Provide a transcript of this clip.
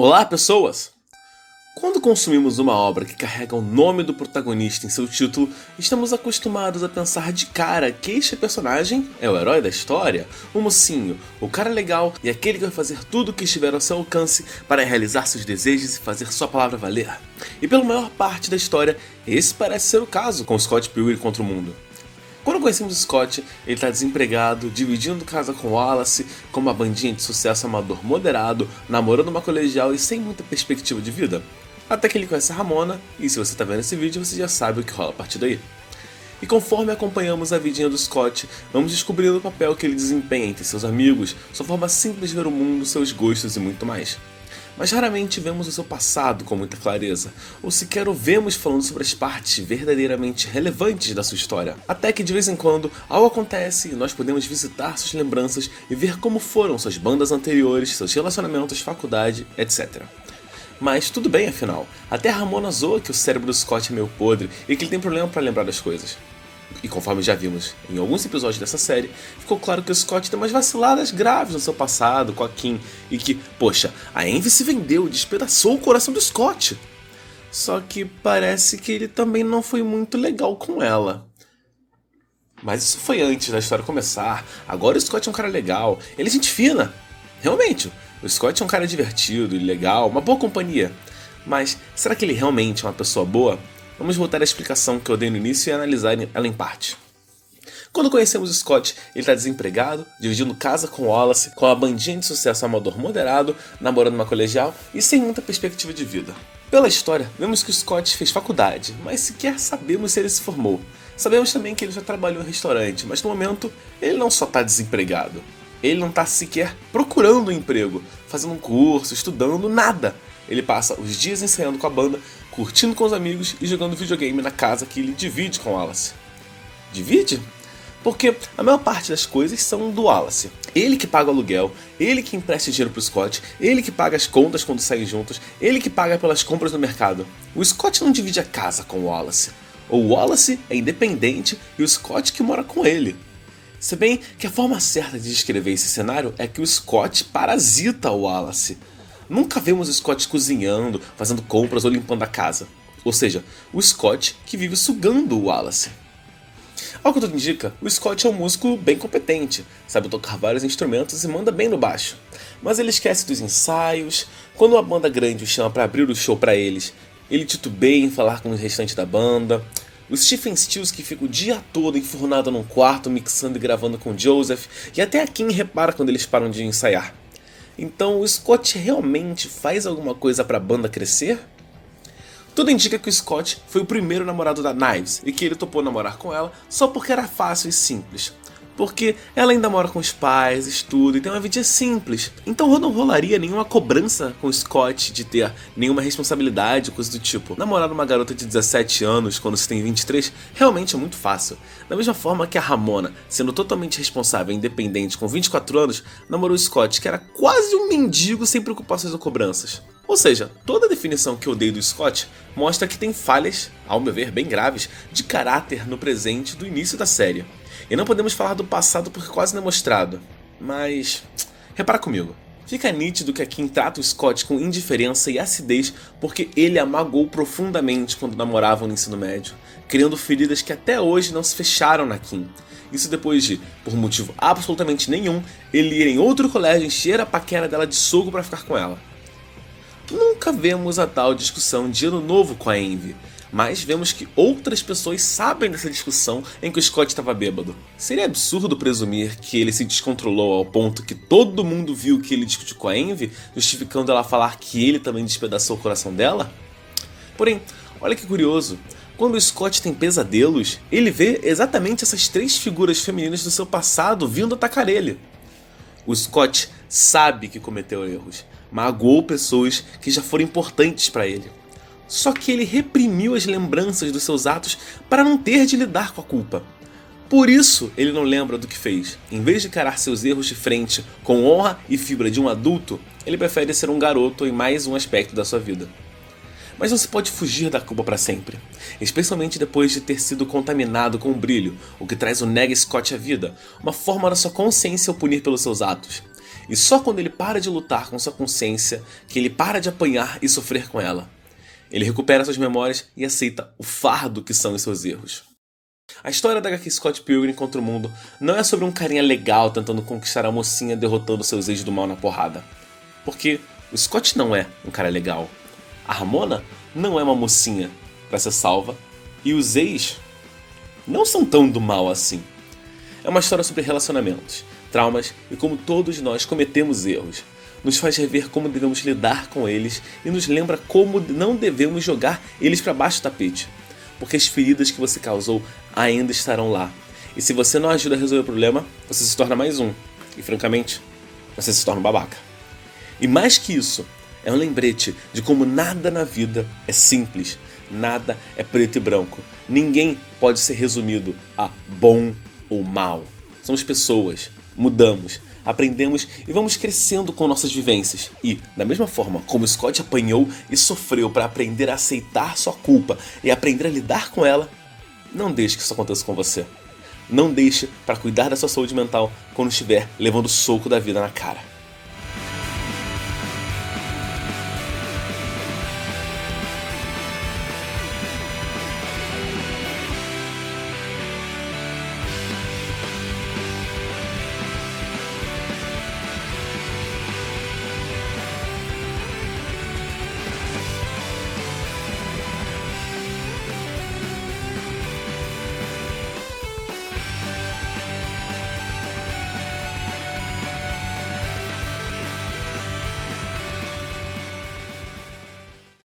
Olá, pessoas! Quando consumimos uma obra que carrega o nome do protagonista em seu título, estamos acostumados a pensar de cara que este personagem é o herói da história, o mocinho, o cara legal e aquele que vai fazer tudo o que estiver ao seu alcance para realizar seus desejos e fazer sua palavra valer. E pela maior parte da história, esse parece ser o caso com Scott Pilgrim contra o mundo. Quando conhecemos Scott, ele está desempregado, dividindo casa com Wallace, com uma bandinha de sucesso amador moderado, namorando uma colegial e sem muita perspectiva de vida. Até que ele conhece a Ramona, e se você está vendo esse vídeo, você já sabe o que rola a partir daí. E conforme acompanhamos a vidinha do Scott, vamos descobrindo o papel que ele desempenha entre seus amigos, sua forma simples de ver o mundo, seus gostos e muito mais. Mas raramente vemos o seu passado com muita clareza, ou sequer o vemos falando sobre as partes verdadeiramente relevantes da sua história. Até que de vez em quando algo acontece e nós podemos visitar suas lembranças e ver como foram suas bandas anteriores, seus relacionamentos, faculdade, etc. Mas tudo bem afinal, até a Ramona zoa que o cérebro do Scott é meio podre e que ele tem problema para lembrar das coisas. E conforme já vimos em alguns episódios dessa série, ficou claro que o Scott tem umas vaciladas graves no seu passado com a Kim e que, poxa, a Envy se vendeu e despedaçou o coração do Scott. Só que parece que ele também não foi muito legal com ela. Mas isso foi antes da história começar, agora o Scott é um cara legal, ele é gente fina. Realmente, o Scott é um cara divertido e legal, uma boa companhia. Mas será que ele realmente é uma pessoa boa? Vamos voltar à explicação que eu dei no início e analisar ela em parte. Quando conhecemos o Scott, ele está desempregado, dividindo casa com Wallace, com uma bandinha de sucesso amador moderado, namorando uma colegial e sem muita perspectiva de vida. Pela história, vemos que o Scott fez faculdade, mas sequer sabemos se ele se formou. Sabemos também que ele já trabalhou em restaurante, mas no momento ele não só está desempregado. Ele não está sequer procurando um emprego, fazendo um curso, estudando, nada. Ele passa os dias ensaiando com a banda, curtindo com os amigos e jogando videogame na casa que ele divide com Wallace. Divide? Porque a maior parte das coisas são do Wallace. Ele que paga o aluguel, ele que empresta dinheiro pro Scott, ele que paga as contas quando saem juntos, ele que paga pelas compras no mercado. O Scott não divide a casa com o Wallace. O Wallace é independente e o Scott que mora com ele. Se bem que a forma certa de descrever esse cenário é que o Scott parasita o Wallace. Nunca vemos o Scott cozinhando, fazendo compras ou limpando a casa. Ou seja, o Scott que vive sugando o Wallace. Ao que tudo indica, o Scott é um músico bem competente, sabe tocar vários instrumentos e manda bem no baixo. Mas ele esquece dos ensaios, quando uma banda grande o chama para abrir o show para eles, ele titubeia em falar com o restante da banda. O Stephen Stills que fica o dia todo enfurnado num quarto mixando e gravando com Joseph, e até a Kim repara quando eles param de ensaiar. Então o Scott realmente faz alguma coisa para a banda crescer? Tudo indica que o Scott foi o primeiro namorado da Knives e que ele topou namorar com ela só porque era fácil e simples. Porque ela ainda mora com os pais, estuda e tem uma vida simples. Então não rolaria nenhuma cobrança com o Scott de ter nenhuma responsabilidade, coisa do tipo. Namorar uma garota de 17 anos quando se tem 23 realmente é muito fácil. Da mesma forma que a Ramona, sendo totalmente responsável e independente com 24 anos, namorou o Scott, que era quase um mendigo sem preocupações ou cobranças. Ou seja, toda a definição que eu dei do Scott mostra que tem falhas, ao meu ver bem graves, de caráter no presente do início da série. E não podemos falar do passado porque quase não é mostrado. Mas repara comigo. Fica nítido que a Kim trata o Scott com indiferença e acidez porque ele a magoou profundamente quando namoravam no ensino médio, criando feridas que até hoje não se fecharam na Kim. Isso depois de, por motivo absolutamente nenhum, ele ir em outro colégio encher a paquera dela de soco para ficar com ela. Nunca vemos a tal discussão de ano novo com a Envy, mas vemos que outras pessoas sabem dessa discussão em que o Scott estava bêbado. Seria absurdo presumir que ele se descontrolou ao ponto que todo mundo viu que ele discutiu com a Envy, justificando ela falar que ele também despedaçou o coração dela? Porém, olha que curioso, quando o Scott tem pesadelos, ele vê exatamente essas três figuras femininas do seu passado vindo atacar ele. O Scott sabe que cometeu erros, magoou pessoas que já foram importantes para ele. Só que ele reprimiu as lembranças dos seus atos para não ter de lidar com a culpa. Por isso ele não lembra do que fez. Em vez de encarar seus erros de frente com honra e fibra de um adulto, ele prefere ser um garoto em mais um aspecto da sua vida. Mas não se pode fugir da culpa para sempre, especialmente depois de ter sido contaminado com o brilho, o que traz o nega Scott à vida, uma forma da sua consciência o punir pelos seus atos. E só quando ele para de lutar com sua consciência, que ele para de apanhar e sofrer com ela. Ele recupera suas memórias e aceita o fardo que são os seus erros. A história da HQ Scott Pilgrim contra o Mundo não é sobre um carinha legal tentando conquistar a mocinha derrotando seus ex do mal na porrada. Porque o Scott não é um cara legal. A Ramona não é uma mocinha pra ser salva. E os ex não são tão do mal assim. É uma história sobre relacionamentos, traumas e como todos nós cometemos erros. Nos faz rever como devemos lidar com eles e nos lembra como não devemos jogar eles para baixo do tapete. Porque as feridas que você causou ainda estarão lá. E se você não ajuda a resolver o problema, você se torna mais um. E francamente, você se torna um babaca. E mais que isso, é um lembrete de como nada na vida é simples. Nada é preto e branco. Ninguém pode ser resumido a bom ou mal. Somos pessoas, mudamos, aprendemos e vamos crescendo com nossas vivências. E, da mesma forma como Scott apanhou e sofreu para aprender a aceitar sua culpa e aprender a lidar com ela, não deixe que isso aconteça com você. Não deixe para cuidar da sua saúde mental quando estiver levando o soco da vida na cara.